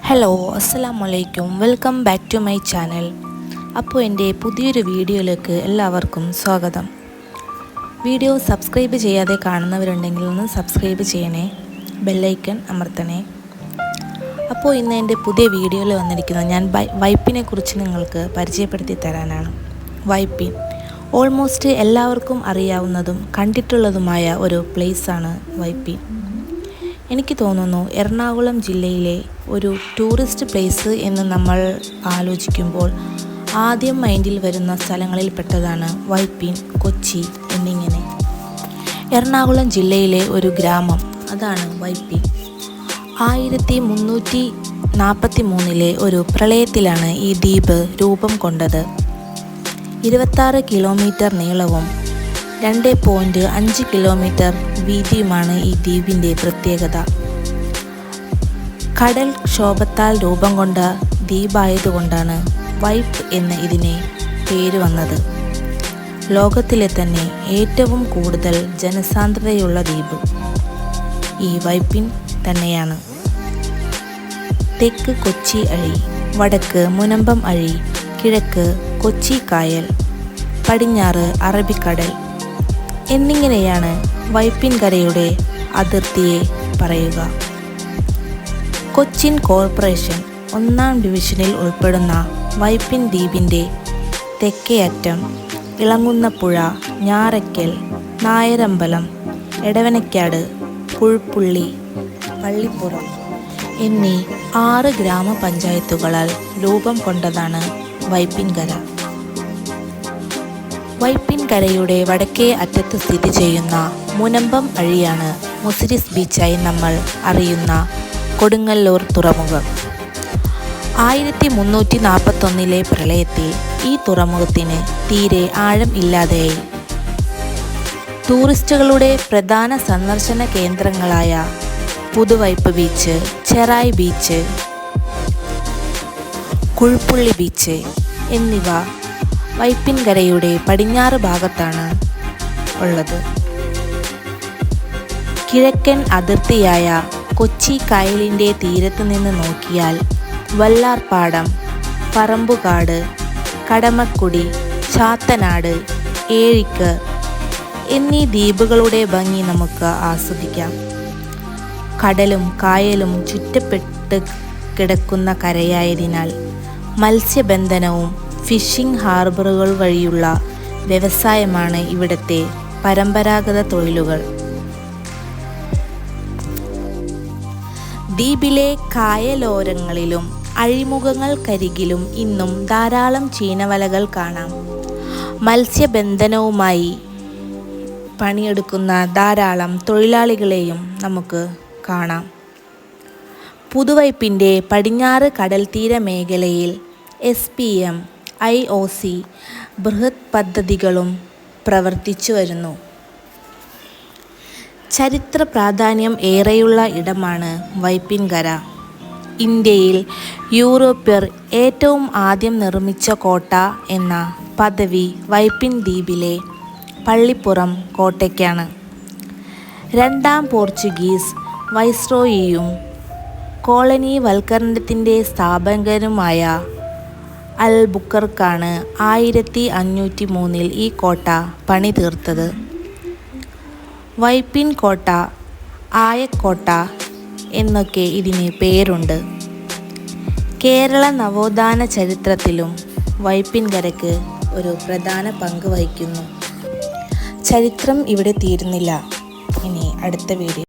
Hello അസ്സലാമലൈക്കും, welcome back to my channel. അപ്പോൾ എൻ്റെ പുതിയൊരു വീഡിയോയിലേക്ക് എല്ലാവർക്കും സ്വാഗതം. വീഡിയോ സബ്സ്ക്രൈബ് ചെയ്യാതെ കാണുന്നവരുണ്ടെങ്കിൽ ഒന്ന് സബ്സ്ക്രൈബ് ചെയ്യണേ, ബെല്ലൈക്കൺ അമർത്തണേ. അപ്പോൾ ഇന്ന് എൻ്റെ പുതിയ വീഡിയോയിൽ വന്നിരിക്കുന്നത് ഞാൻ വൈപ്പിനെ കുറിച്ച് നിങ്ങൾക്ക് പരിചയപ്പെടുത്തി തരാനാണ്. വൈപ്പിൻ ഓൾമോസ്റ്റ് എല്ലാവർക്കും അറിയാവുന്നതും കണ്ടിട്ടുള്ളതുമായ ഒരു പ്ലേസാണ് വൈപ്പിൻ. എനിക്ക് തോന്നുന്നു എറണാകുളം ജില്ലയിലെ ഒരു ടൂറിസ്റ്റ് പ്ലേസ് എന്ന് നമ്മൾ ആലോചിക്കുമ്പോൾ ആദ്യം മൈൻഡിൽ വരുന്ന സ്ഥലങ്ങളിൽ പെട്ടതാണ് വൈപ്പിൻ, കൊച്ചി എന്നിങ്ങനെ. എറണാകുളം ജില്ലയിലെ ഒരു ഗ്രാമം, അതാണ് വൈപ്പിൻ. 1343 ഒരു പ്രളയത്തിലാണ് ഈ ദ്വീപ് രൂപം കൊണ്ടത്. 26 കിലോമീറ്റർ നീളവും 2.5 കിലോമീറ്റർ വീതിയുമാണ് ഈ ദ്വീപിൻ്റെ പ്രത്യേകത. കടൽ ക്ഷോഭത്താൽ രൂപം കൊണ്ട ദ്വീപായതുകൊണ്ടാണ് വൈപ്പ് എന്ന് ഇതിന് പേര് വന്നത്. ലോകത്തിലെ തന്നെ ഏറ്റവും കൂടുതൽ ജനസാന്ദ്രതയുള്ള ദ്വീപ് ഈ വൈപ്പിൻ തന്നെയാണ്. തെക്ക് കൊച്ചി അഴി, വടക്ക് മുനമ്പം അഴി, കിഴക്ക് കൊച്ചി കായൽ, പടിഞ്ഞാറ് അറബിക്കടൽ എന്നിങ്ങനെയാണ് വൈപ്പിൻ കരയുടെ അതിർത്തിയെ പറയുക. കൊച്ചിൻ കോർപ്പറേഷൻ 1-ാം ഡിവിഷനിൽ ഉൾപ്പെടുന്ന വൈപ്പിൻ ദ്വീപിൻ്റെ തെക്കേ അറ്റം ഇളങ്ങുന്നപ്പുഴ, ഞാറയ്ക്കൽ, നായരമ്പലം, എടവനക്കാട്, പുൽപ്പള്ളി, പള്ളിപ്പുറം എന്നീ 6 ഗ്രാമപഞ്ചായത്തുകളാൽ രൂപം കൊണ്ടതാണ് വൈപ്പിൻ കര. വൈപ്പിൻ കരയുടെ വടക്കേ അറ്റത്ത് സ്ഥിതി ചെയ്യുന്ന മുനമ്പം അഴിയാണ് മുസിരിസ് ബീച്ചായി നമ്മൾ അറിയുന്ന കൊടുങ്ങല്ലൂർ തുറമുഖം. 1341 പ്രളയത്തിൽ ഈ തുറമുഖത്തിന് തീരെ ആഴം ഇല്ലാതെയായി. ടൂറിസ്റ്റുകളുടെ പ്രധാന സന്ദർശന കേന്ദ്രങ്ങളായ Puthuvype beach, Cherai beach, Pulpally beach എന്നിവ വൈപ്പിൻ കരയുടെ പടിഞ്ഞാറ് ഭാഗത്താണ് ഉള്ളത്. കിഴക്കൻ അതിർത്തിയായ കൊച്ചി കായലിൻ്റെ തീരത്ത് നിന്ന് നോക്കിയാൽ വല്ലാർപാടം, പറമ്പുകാട്, കടമക്കുടി, ചാത്തനാട്, ഏഴിക്ക് എന്നീ ദ്വീപുകളുടെ ഭംഗി നമുക്ക് ആസ്വദിക്കാം. കടലും കായലും ചുറ്റപ്പെട്ട് കിടക്കുന്ന കരയായതിനാൽ മത്സ്യബന്ധനവും ഫിഷിംഗ് ഹാർബറുകൾ വഴിയുള്ള വ്യവസായമാണ് ഇവിടുത്തെ പരമ്പരാഗത തൊഴിലുകൾ. ദ്വീപിലെ കായലോരങ്ങളിലും അഴിമുഖങ്ങൾക്കരികിലും ഇന്നും ധാരാളം ചീനവലകൾ കാണാം. മത്സ്യബന്ധനവുമായി പണിയെടുക്കുന്ന ധാരാളം തൊഴിലാളികളെയും നമുക്ക് കാണാം. പുതുവൈപ്പിൻ്റെ പടിഞ്ഞാറ് കടൽത്തീര മേഖലയിൽ SPM, IOC ബൃഹത് പദ്ധതികളും പ്രവർത്തിച്ചു വരുന്നു. ചരിത്ര പ്രാധാന്യം ഏറെയുള്ള ഇടമാണ് വൈപ്പിൻ കര. ഇന്ത്യയിൽ യൂറോപ്യർ ഏറ്റവും ആദ്യം നിർമ്മിച്ച കോട്ട എന്ന പദവി വൈപ്പിൻ ദ്വീപിലെ പള്ളിപ്പുറം കോട്ടയ്ക്കാണ്. 2-ാം പോർച്ചുഗീസ് വൈസ്രോയിയും കോളനി വൽക്കരണത്തിൻ്റെ സ്ഥാപകനുമായ അൽബുക്കർക്കാണ് 1503 ഈ കോട്ട പണി തീർത്തത്. വൈപ്പിൻ കോട്ട, ആയക്കോട്ട എന്നൊക്കെ ഇതിന് പേരുണ്ട്. കേരള നവോത്ഥാന ചരിത്രത്തിലും വൈപ്പിൻ കരയ്ക്ക് ഒരു പ്രധാന പങ്ക് വഹിക്കുന്നു. ചരിത്രം ഇവിടെ തീരുന്നില്ല. ഇനി അടുത്ത വീഡിയോ